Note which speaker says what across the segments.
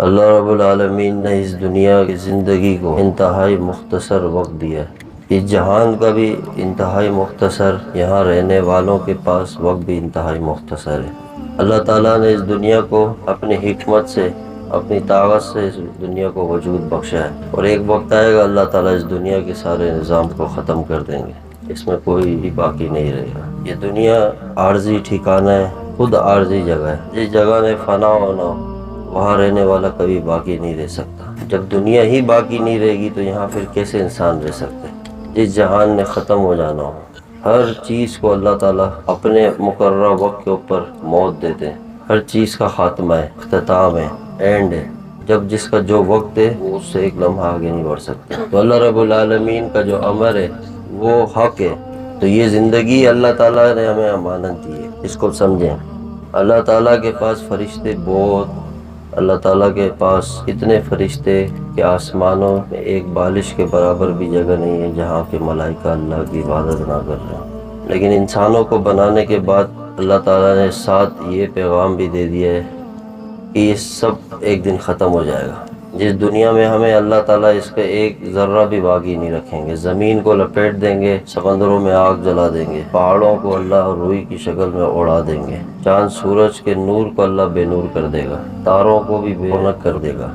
Speaker 1: اللہ رب العالمین نے اس دنیا کی زندگی کو انتہائی مختصر وقت دیا ہے۔ اس جہان کا بھی انتہائی مختصر، یہاں رہنے والوں کے پاس وقت بھی انتہائی مختصر ہے۔ اللہ تعالیٰ نے اس دنیا کو اپنی حکمت سے، اپنی طاقت سے اس دنیا کو وجود بخشا ہے، اور ایک وقت آئے گا اللہ تعالیٰ اس دنیا کے سارے نظام کو ختم کر دیں گے، اس میں کوئی بھی باقی نہیں رہے گا۔ یہ دنیا عارضی ٹھکانہ ہے، خود عارضی جگہ ہے۔ جس جگہ نے فنا ہونا ہو وہاں رہنے والا کبھی باقی نہیں رہ سکتا۔ جب دنیا ہی باقی نہیں رہے گی تو یہاں پھر کیسے انسان رہ سکتے؟ جس جہان نے ختم ہو جانا ہو، ہر چیز کو اللہ تعالیٰ اپنے مقررہ وقت کے اوپر موت دیتے ہیں۔ ہر چیز کا خاتمہ ہے، اختتام ہے، اینڈ ہے۔ جب جس کا جو وقت ہے وہ اس سے ایک لمحہ آگے نہیں بڑھ سکتے۔ تو اللہ رب العالمین کا جو امر ہے وہ حق ہے۔ تو یہ زندگی اللہ تعالیٰ نے ہمیں امانت دی ہے، اس کو سمجھیں۔ اللہ تعالیٰ کے پاس فرشتے بہت، اللہ تعالیٰ کے پاس اتنے فرشتے کہ آسمانوں میں ایک بالش کے برابر بھی جگہ نہیں ہے جہاں پہ ملائکہ اللہ کی عبادت نہ کر رہے ہیں۔ لیکن انسانوں کو بنانے کے بعد اللہ تعالیٰ نے ساتھ یہ پیغام بھی دے دیا ہے کہ یہ سب ایک دن ختم ہو جائے گا۔ جس دنیا میں ہمیں اللہ تعالیٰ اس کا ایک ذرہ بھی باقی نہیں رکھیں گے، زمین کو لپیٹ دیں گے، سمندروں میں آگ جلا دیں گے، پہاڑوں کو اللہ روئی کی شکل میں اڑا دیں گے، چاند سورج کے نور کو اللہ بے نور کر دے گا، تاروں کو بھی بے رونق کر دے گا۔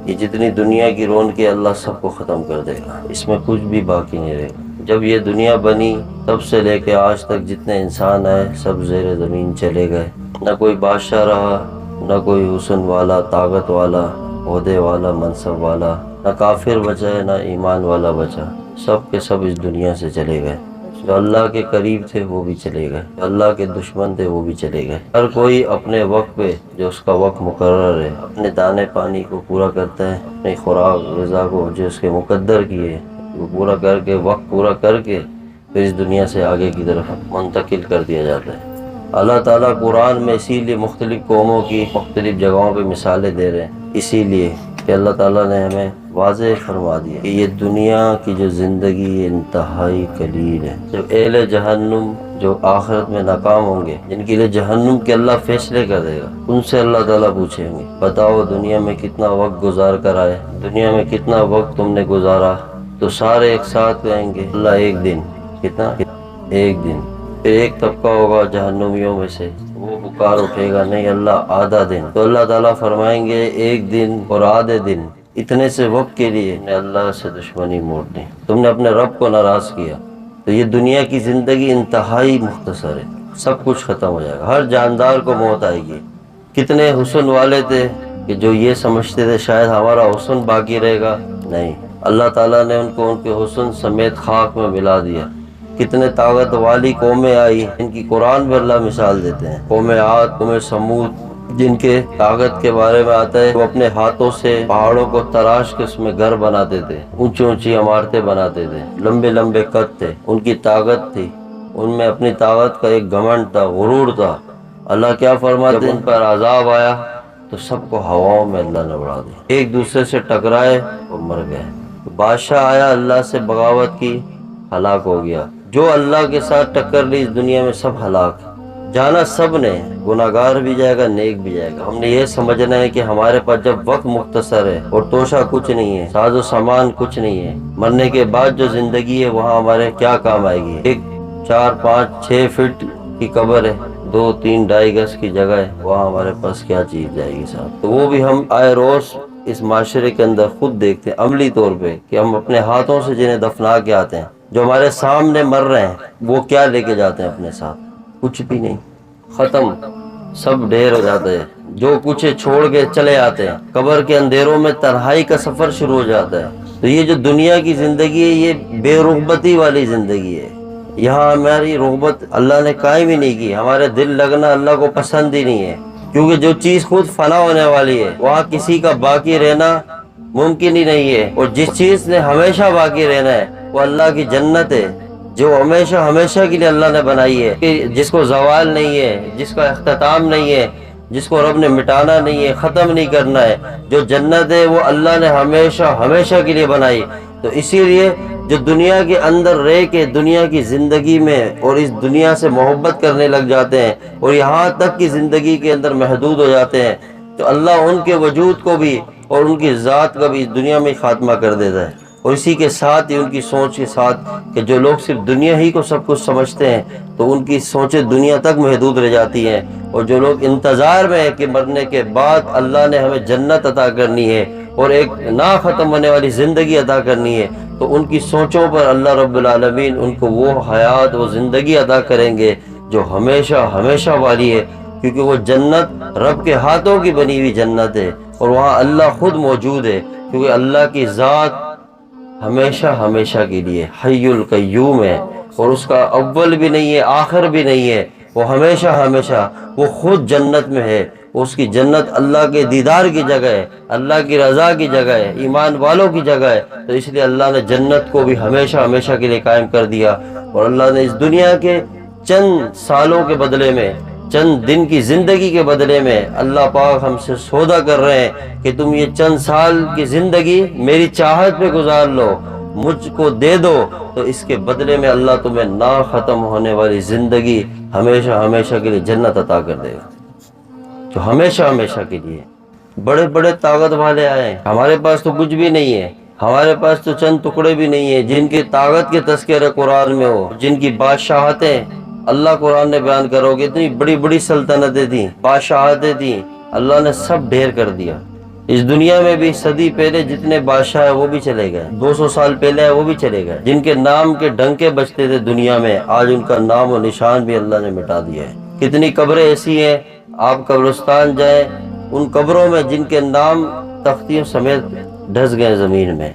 Speaker 1: یہ جتنی دنیا کی رونق ہے اللہ سب کو ختم کر دے گا، اس میں کچھ بھی باقی نہیں رہے گا۔ جب یہ دنیا بنی تب سے لے کے آج تک جتنے انسان آئے سب زیر زمین چلے گئے، نہ کوئی بادشاہ رہا، نہ کوئی حسن والا، طاقت والا، عہدے والا، منصب والا، نہ کافر بچا ہے نہ ایمان والا بچا، سب کے سب اس دنیا سے چلے گئے۔ جو اللہ کے قریب تھے وہ بھی چلے گئے، جو اللہ کے دشمن تھے وہ بھی چلے گئے۔ ہر کوئی اپنے وقت پہ جو اس کا وقت مقرر ہے اپنے دانے پانی کو پورا کرتا ہے، اپنی خوراک غذا کو جو اس کے مقدر کیے وہ پورا کر کے، وقت پورا کر کے پھر اس دنیا سے آگے کی طرف منتقل کر دیا جاتا ہے۔ اللہ تعالیٰ قرآن میں اسی لیے مختلف قوموں کی مختلف جگہوں پہ مثالیں دے رہے ہیں، اسی لیے کہ اللہ تعالیٰ نے ہمیں واضح فرما دیا کہ یہ دنیا کی جو زندگی انتہائی قلیل ہے۔ جب اہل جہنم جو آخرت میں ناکام ہوں گے، جن کے لیے جہنم کے اللہ فیصلے کر دے گا، ان سے اللہ تعالیٰ پوچھیں گے بتاؤ دنیا میں کتنا وقت گزار کر آئے، دنیا میں کتنا وقت تم نے گزارا؟ تو سارے ایک ساتھ کہیں گے اللہ ایک دن۔ کتنا؟ ایک دن۔ پھر ایک طبقہ ہوگا جہنمیوں میں سے، وہ پکار اٹھے گا نہیں اللہ آدھا دن۔ تو اللہ تعالیٰ فرمائیں گے ایک دن اور آدھے دن، اتنے سے وقت کے لیے نے اللہ سے دشمنی موڑ دی، تم نے اپنے رب کو ناراض کیا۔ تو یہ دنیا کی زندگی انتہائی مختصر ہے، سب کچھ ختم ہو جائے گا، ہر جاندار کو موت آئے گی۔ کتنے حسن والے تھے کہ جو یہ سمجھتے تھے شاید ہمارا حسن باقی رہے گا، نہیں، اللہ تعالیٰ نے ان کو ان کے حسن سمیت خاک میں ملا دیا۔ کتنے طاقت والی قومیں آئی، ان کی قرآن میں اللہ مثال دیتے ہیں، قوم عاد، قوم سمود، جن کے طاقت کے بارے میں آتا ہے وہ اپنے ہاتھوں سے پہاڑوں کو تراش کے اس میں گھر بناتے تھے، اونچی اونچی عمارتیں بناتے تھے، لمبے لمبے قد تھے، ان کی طاقت تھی، ان میں اپنی طاقت کا ایک گھمنڈ تھا، غرور تھا۔ اللہ کیا فرماتے ہیں؟ ان پر عذاب آیا تو سب کو ہواؤں میں اللہ نے اڑا دیا، ایک دوسرے سے ٹکرائے اور مر گئے۔ بادشاہ آیا اللہ سے بغاوت کی، ہلاک ہو گیا۔ جو اللہ کے ساتھ ٹکر لی اس دنیا میں سب ہلاک۔ جانا سب نے، گناہگار بھی جائے گا، نیک بھی جائے گا۔ ہم نے یہ سمجھنا ہے کہ ہمارے پاس جب وقت مختصر ہے اور توشہ کچھ نہیں ہے، ساز و سامان کچھ نہیں ہے، مرنے کے بعد جو زندگی ہے وہاں ہمارے کیا کام آئے گی؟ ایک 4 5 6 فٹ کی قبر ہے، 2 3 2.5 گز کی جگہ ہے، وہاں ہمارے پاس کیا چیز جائے گی صاحب؟ تو وہ بھی ہم آئے روز اس معاشرے کے اندر خود دیکھتے ہیں عملی طور پہ کہ ہم اپنے ہاتھوں سے جنہیں دفنا کے آتے ہیں، جو ہمارے سامنے مر رہے ہیں وہ کیا لے کے جاتے ہیں اپنے ساتھ؟ کچھ بھی نہیں، ختم، سب ڈھیر ہو جاتے ہیں، جو کچھ چھوڑ کے چلے آتے ہیں، قبر کے اندھیروں میں تنہائی کا سفر شروع ہو جاتا ہے۔ تو یہ جو دنیا کی زندگی ہے یہ بے رغبتی والی زندگی ہے، یہاں ہماری رغبت اللہ نے قائم ہی نہیں کی، ہمارے دل لگنا اللہ کو پسند ہی نہیں ہے، کیونکہ جو چیز خود فنا ہونے والی ہے وہاں کسی کا باقی رہنا ممکن ہی نہیں ہے، اور جس چیز نے ہمیشہ باقی رہنا ہے وہ اللہ کی جنت ہے، جو ہمیشہ ہمیشہ کے لیے اللہ نے بنائی ہے، کہ جس کو زوال نہیں ہے، جس کا اختتام نہیں ہے، جس کو رب نے مٹانا نہیں ہے، ختم نہیں کرنا ہے۔ جو جنت ہے وہ اللہ نے ہمیشہ ہمیشہ کے لیے بنائی۔ تو اسی لیے جو دنیا کے اندر رہ کے دنیا کی زندگی میں اور اس دنیا سے محبت کرنے لگ جاتے ہیں اور یہاں تک کہ زندگی کے اندر محدود ہو جاتے ہیں، تو اللہ ان کے وجود کو بھی اور ان کی ذات کا بھی دنیا میں خاتمہ کر دیتا ہے، اور اسی کے ساتھ ہی ان کی سوچ کے ساتھ کہ جو لوگ صرف دنیا ہی کو سب کچھ سمجھتے ہیں تو ان کی سوچیں دنیا تک محدود رہ جاتی ہیں، اور جو لوگ انتظار میں ہیں کہ مرنے کے بعد اللہ نے ہمیں جنت عطا کرنی ہے اور ایک نہ ختم ہونے والی زندگی عطا کرنی ہے، تو ان کی سوچوں پر اللہ رب العالمین ان کو وہ حیات وہ زندگی عطا کریں گے جو ہمیشہ ہمیشہ والی ہے، کیونکہ وہ جنت رب کے ہاتھوں کی بنی ہوئی جنت ہے، اور وہاں اللہ خود موجود ہے، کیونکہ اللہ کی ذات ہمیشہ ہمیشہ کے لیے حی القیوم ہے، اور اس کا اول بھی نہیں ہے آخر بھی نہیں ہے، وہ ہمیشہ ہمیشہ وہ خود جنت میں ہے، اس کی جنت اللہ کے دیدار کی جگہ ہے، اللہ کی رضا کی جگہ ہے، ایمان والوں کی جگہ ہے، تو اس لیے اللہ نے جنت کو بھی ہمیشہ ہمیشہ کے لیے قائم کر دیا، اور اللہ نے اس دنیا کے چند سالوں کے بدلے میں چند دن کی زندگی کے بدلے میں اللہ پاک ہم سے سودا کر رہے ہیں کہ تم یہ چند سال کی زندگی میری چاہت پہ گزار لو، مجھ کو دے دو، تو اس کے بدلے میں اللہ تمہیں نہ ختم ہونے والی زندگی ہمیشہ ہمیشہ کے لیے جنت عطا کر دے گا، تو ہمیشہ ہمیشہ کے لیے۔ بڑے بڑے طاقت والے آئے، ہمارے پاس تو کچھ بھی نہیں ہے، ہمارے پاس تو چند ٹکڑے بھی نہیں ہیں، جن کی طاقت کے تذکرہ قرآن میں ہو، جن کی بادشاہتیں اللہ قرآن نے بیان کرو گے، اتنی بڑی بڑی سلطنتیں تھیں، بادشاہتیں تھیں، اللہ نے سب ڈھیر کر دیا۔ اس دنیا میں بھی صدی پہلے جتنے بادشاہ ہیں وہ بھی چلے گئے، 200 سال پہلے ہیں وہ بھی چلے گئے، جن کے نام کے ڈنکے بجتے تھے دنیا میں، آج ان کا نام و نشان بھی اللہ نے مٹا دیا ہے۔ کتنی قبریں ایسی ہیں، آپ قبرستان جائیں، ان قبروں میں جن کے نام تختیوں سمیت ڈھس گئے زمین میں،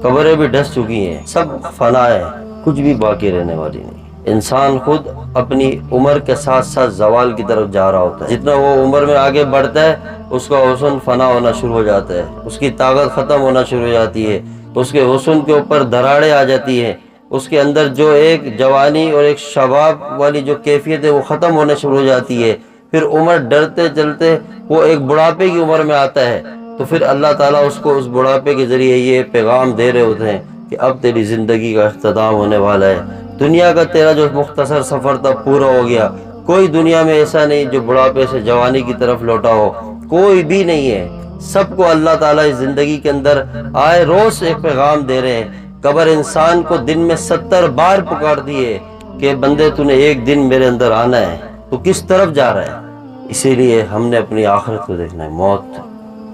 Speaker 1: قبریں بھی ڈھس چکی ہیں، سب فنا ہے، کچھ بھی باقی رہنے والی نہیں۔ انسان خود اپنی عمر کے ساتھ ساتھ زوال کی طرف جا رہا ہوتا ہے، جتنا وہ عمر میں آگے بڑھتا ہے اس کا حسن فنا ہونا شروع ہو جاتا ہے، اس کی طاقت ختم ہونا شروع ہو جاتی ہے، اس کے حسن کے اوپر دراڑیں آ جاتی ہیں، اس کے اندر جو ایک جوانی اور ایک شباب والی جو کیفیت ہے وہ ختم ہونے شروع ہو جاتی ہے، پھر عمر ڈرتے چلتے وہ ایک بڑھاپے کی عمر میں آتا ہے، تو پھر اللہ تعالیٰ اس کو اس بڑھاپے کے ذریعے یہ پیغام دے رہے ہوتے ہیں کہ اب تیری زندگی کا اختتام ہونے والا ہے، دنیا کا تیرا جو مختصر سفر تھا پورا ہو گیا، کوئی دنیا میں ایسا نہیں جو بڑھاپے سے جوانی کی طرف لوٹا ہو، کوئی بھی نہیں ہے، سب کو اللہ تعالیٰ اس زندگی کے اندر آئے روز ایک پیغام دے رہے ہیں۔ قبر انسان کو دن میں 70 بار پکارتی ہے کہ بندے تو نے ایک دن میرے اندر آنا ہے، تو کس طرف جا رہا ہے؟ اسی لیے ہم نے اپنی آخرت کو دیکھنا ہے، موت،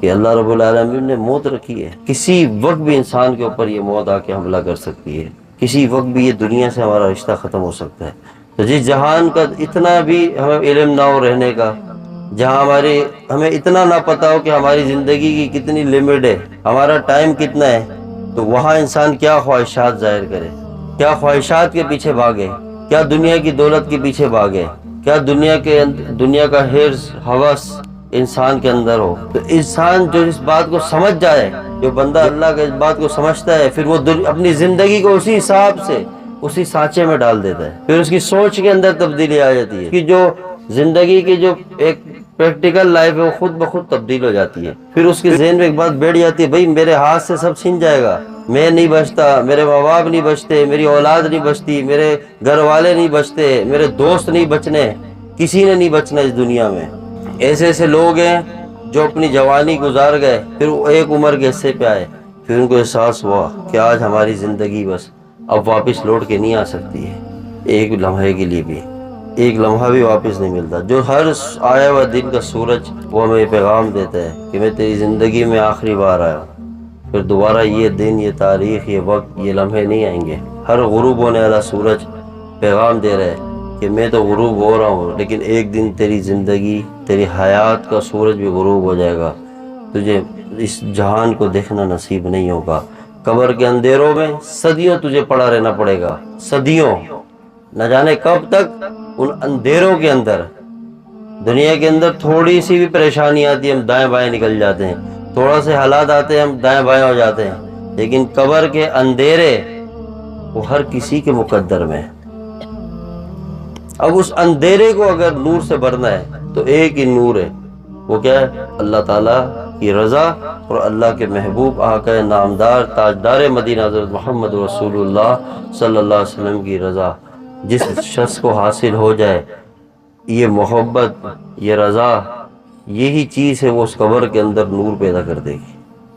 Speaker 1: کہ اللہ رب العالمین نے موت رکھی ہے، کسی وقت بھی انسان کے اوپر یہ موت آ کے حملہ کر سکتی ہے، کسی وقت بھی یہ دنیا سے ہمارا رشتہ ختم ہو سکتا ہے۔ تو جس جہان کا اتنا بھی ہمیں علم نہ ہو رہنے کا، جہاں ہمیں اتنا نہ پتا ہو کہ ہماری زندگی کی کتنی لمٹ ہے، ہمارا ٹائم کتنا ہے، تو وہاں انسان کیا خواہشات ظاہر کرے، کیا خواہشات کے پیچھے بھاگے، کیا دنیا کی دولت کے پیچھے بھاگے، کیا دنیا کا حرص ہوس انسان کے اندر ہو۔ تو انسان جو اس بات کو سمجھ جائے، جو بندہ اللہ کے اس بات کو سمجھتا ہے، پھر وہ اپنی زندگی کو اسی حساب سے اسی سانچے میں ڈال دیتا ہے، پھر اس کی سوچ کے اندر تبدیلی آ جاتی ہے، کہ جو زندگی کی جو ایک پریکٹیکل لائف ہے وہ خود بخود تبدیل ہو جاتی ہے، پھر اس کے ذہن میں ایک بات بیٹھ جاتی ہے، بھائی میرے ہاتھ سے سب چھن جائے گا، میں نہیں بچتا، میرے ماں باپ نہیں بچتے، میری اولاد نہیں بچتی، میرے گھر والے نہیں بچتے، میرے دوست نہیں بچنے، کسی نے نہیں بچنا اس دنیا میں۔ ایسے ایسے لوگ ہیں جو اپنی جوانی گزار گئے، پھر وہ ایک عمر کے حصے پہ آئے، پھر ان کو احساس ہوا کہ آج ہماری زندگی بس اب واپس لوٹ کے نہیں آ سکتی ہے، ایک لمحے کے لیے بھی، ایک لمحہ بھی واپس نہیں ملتا۔ جو ہر آیا ہوا دن کا سورج وہ ہمیں پیغام دیتا ہے کہ میں تیری زندگی میں آخری بار آیا ہوں، پھر دوبارہ یہ دن، یہ تاریخ، یہ وقت، یہ لمحے نہیں آئیں گے۔ ہر غروب ہونے والا سورج پیغام دے رہا ہے کہ میں تو غروب ہو رہا ہوں، لیکن ایک دن تیری زندگی، تیری حیات کا سورج بھی غروب ہو جائے گا، تجھے اس جہان کو دیکھنا نصیب نہیں ہوگا۔ قبر کے اندھیروں میں صدیوں تجھے پڑا رہنا پڑے گا، صدیوں، نہ جانے کب تک ان اندھیروں کے اندر۔ دنیا کے اندر تھوڑی سی بھی پریشانی آتی ہے ہم دائیں بائیں نکل جاتے ہیں، تھوڑا سے حالات آتے ہیں ہم دائیں بائیں ہو جاتے ہیں، لیکن قبر کے اندھیرے وہ ہر کسی کے مقدر میں۔ اب اس اندھیرے کو اگر نور سے بھرنا ہے تو ایک ہی نور ہے، وہ کیا ہے؟ اللہ تعالیٰ کی رضا اور اللہ کے محبوب آقا نامدار تاجدار مدینہ حضرت محمد رسول اللہ صلی اللہ علیہ وسلم کی رضا۔ جس شخص کو حاصل ہو جائے یہ محبت، یہ رضا، یہی چیز ہے وہ اس قبر کے اندر نور پیدا کر دے گی۔